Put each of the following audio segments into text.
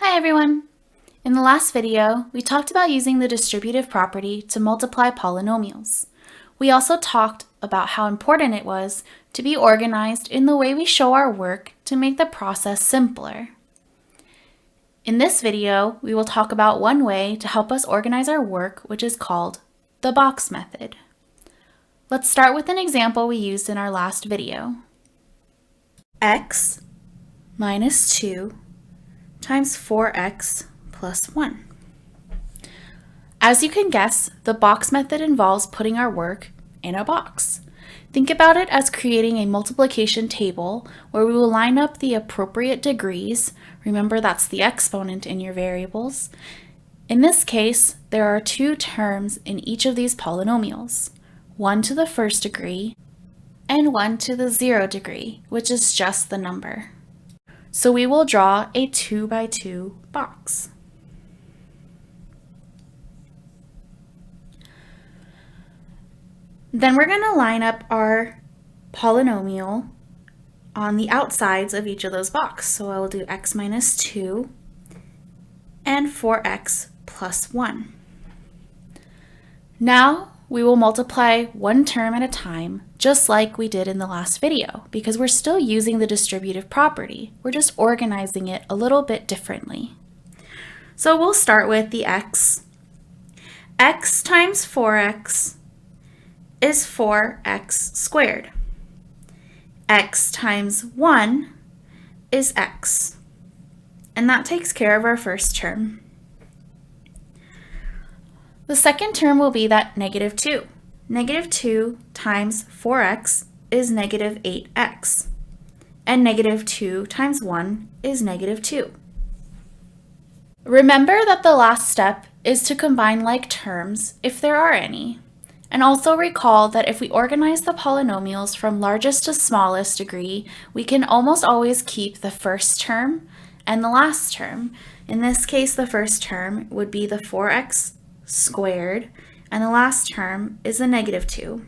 Hi everyone! In the last video, we talked about using the distributive property to multiply polynomials. We also talked about how important it was to be organized in the way we show our work to make the process simpler. In this video, we will talk about one way to help us organize our work, which is called the box method. Let's start with an example we used in our last video. X minus 2 times 4x plus 1. As you can guess, the box method involves putting our work in a box. Think about it as creating a multiplication table where we will line up the appropriate degrees. Remember, that's the exponent in your variables. In this case, there are two terms in each of these polynomials, one to the first degree and one to the 0 degree, which is just the number. So we will draw a 2 by 2 box. Then we're going to line up our polynomial on the outsides of each of those boxes. So I will do x minus 2 and 4x plus 1. Now we will multiply one term at a time, just like we did in the last video, because we're still using the distributive property. We're just organizing it a little bit differently. So we'll start with the x. X times 4x is 4x squared. X times 1 is x. And that takes care of our first term. The second term will be that negative 2. Negative 2 times 4x is negative 8x. And negative 2 times 1 is negative 2. Remember that the last step is to combine like terms if there are any. And also recall that if we organize the polynomials from largest to smallest degree, we can almost always keep the first term and the last term. In this case, the first term would be the 4x squared, and the last term is a negative 2.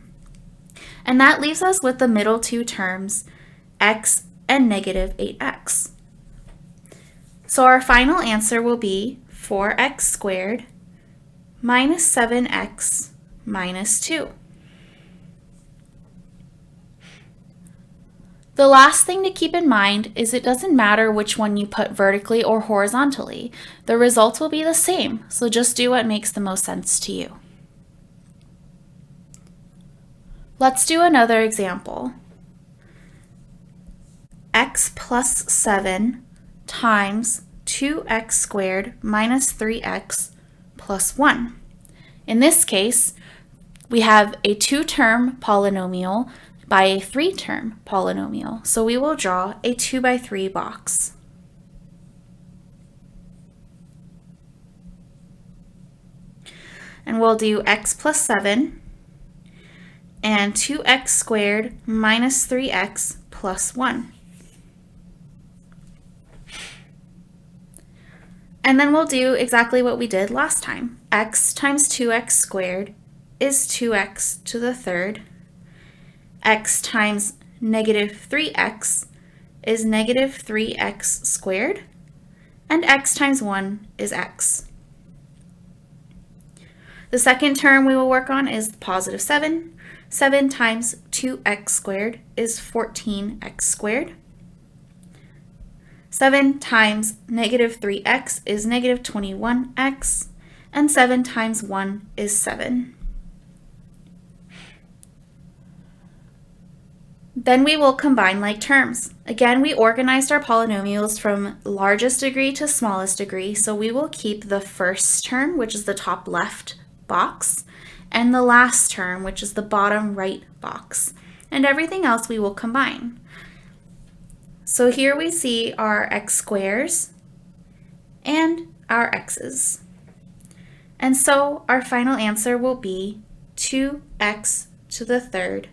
And that leaves us with the middle two terms, x and negative 8x. So our final answer will be 4x squared minus 7x minus 2. The last thing to keep in mind is it doesn't matter which one you put vertically or horizontally. The results will be the same, so just do what makes the most sense to you. Let's do another example. X plus 7 times 2x squared minus 3x plus 1. In this case, we have a 2-term polynomial by a 3-term polynomial. So we will draw a 2 by 3 box. And we'll do x plus 7 and 2x squared minus 3x plus 1. And then we'll do exactly what we did last time. X times 2x squared is 2x to the third. X times negative 3x is negative 3x squared, and x times 1 is x. The second term we will work on is positive 7. 7 times 2x squared is 14x squared. 7 times negative 3x is negative 21x, and 7 times 1 is 7. Then we will combine like terms. Again, we organized our polynomials from largest degree to smallest degree, so we will keep the first term, which is the top left box, and the last term, which is the bottom right box. And everything else we will combine. So here we see our x squares and our x's. And so our final answer will be 2x to the third.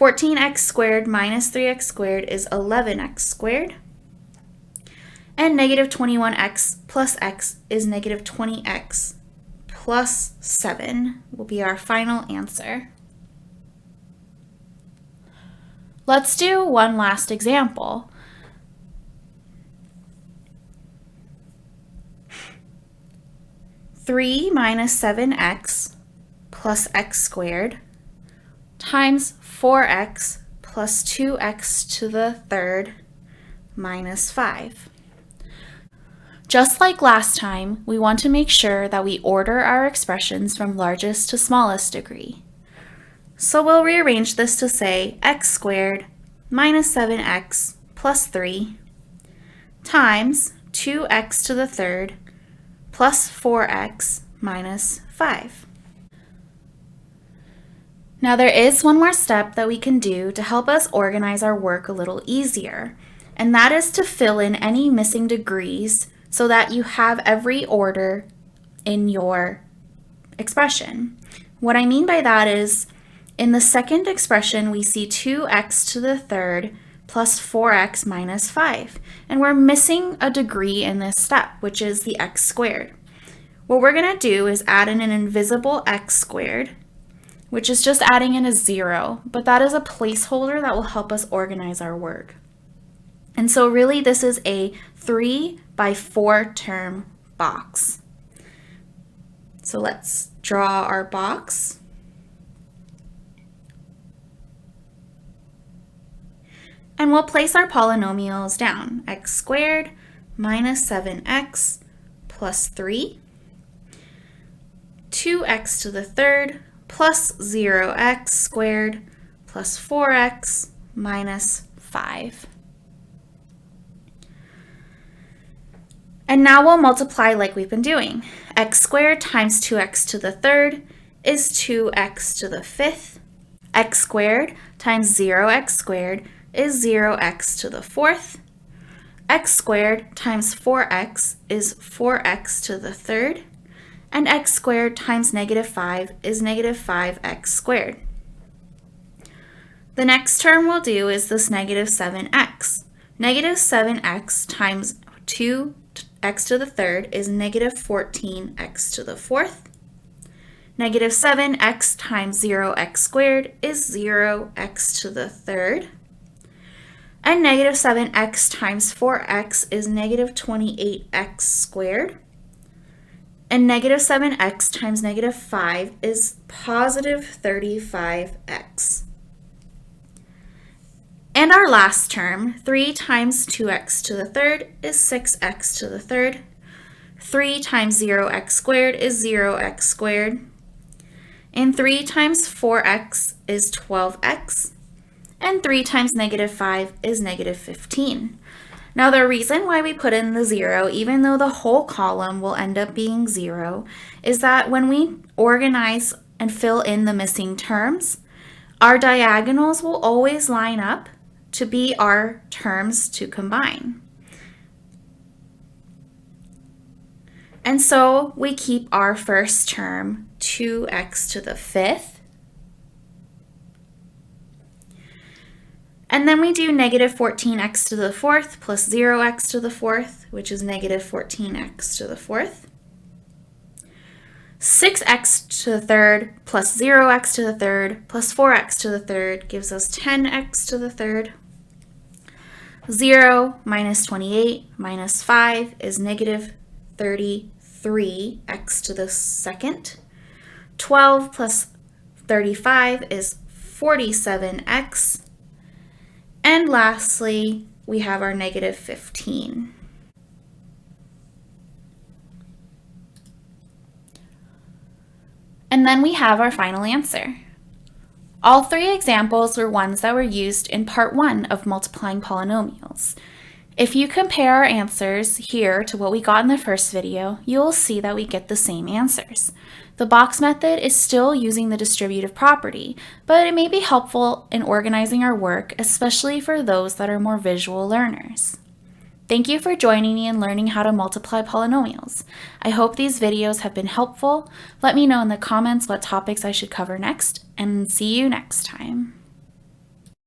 14x squared minus 3x squared is 11x squared. And negative 21x plus x is negative 20x plus 7 will be our final answer. Let's do one last example. 3 minus 7x plus x squared times 4x plus 2x to the third minus 5. Just like last time, we want to make sure that we order our expressions from largest to smallest degree. So we'll rearrange this to say x squared minus 7x plus 3 times 2x to the third plus 4x minus 5. Now there is one more step that we can do to help us organize our work a little easier, and that is to fill in any missing degrees so that you have every order in your expression. What I mean by that is, in the second expression, we see 2x to the third plus 4x minus 5, and we're missing a degree in this step, which is the x squared. What we're going to do is add in an invisible x squared, which is just adding in a 0, but that is a placeholder that will help us organize our work. And so really this is a 3 by 4 term box. So let's draw our box. And we'll place our polynomials down. X squared minus 7x plus 3, 2x to the third plus 0x squared plus 4x minus 5. And now we'll multiply like we've been doing. X squared times 2x to the third is 2x to the fifth. X squared times 0x squared is 0x to the fourth. X squared times 4x is 4x to the third. And x squared times negative 5 is negative 5x squared. The next term we'll do is this negative 7x. Negative 7x times 2x to the third is negative 14x to the fourth. Negative 7x times 0x squared is 0x to the third. And negative 7x times 4x is negative 28x squared. And negative 7x times negative 5 is positive 35x. And our last term, 3 times 2x to the third is 6x to the third. 3 times 0x squared is 0x squared. And 3 times 4x is 12x. And 3 times negative 5 is negative 15. Now the reason why we put in the 0, even though the whole column will end up being 0, is that when we organize and fill in the missing terms, our diagonals will always line up to be our terms to combine. And so we keep our first term, 2x to the fifth. And then we do negative 14x to the fourth plus 0x to the fourth, which is negative 14x to the fourth. 6x to the third plus 0x to the third plus 4x to the third gives us 10x to the third. 0 minus 28 minus 5 is negative 33x to the second. 12 plus 35 is 47x. And lastly, we have our negative 15. And then we have our final answer. All three examples were ones that were used in part 1 of multiplying polynomials. If you compare our answers here to what we got in the first video, you'll see that we get the same answers. The box method is still using the distributive property, but it may be helpful in organizing our work, especially for those that are more visual learners. Thank you for joining me in learning how to multiply polynomials. I hope these videos have been helpful. Let me know in the comments what topics I should cover next, and see you next time.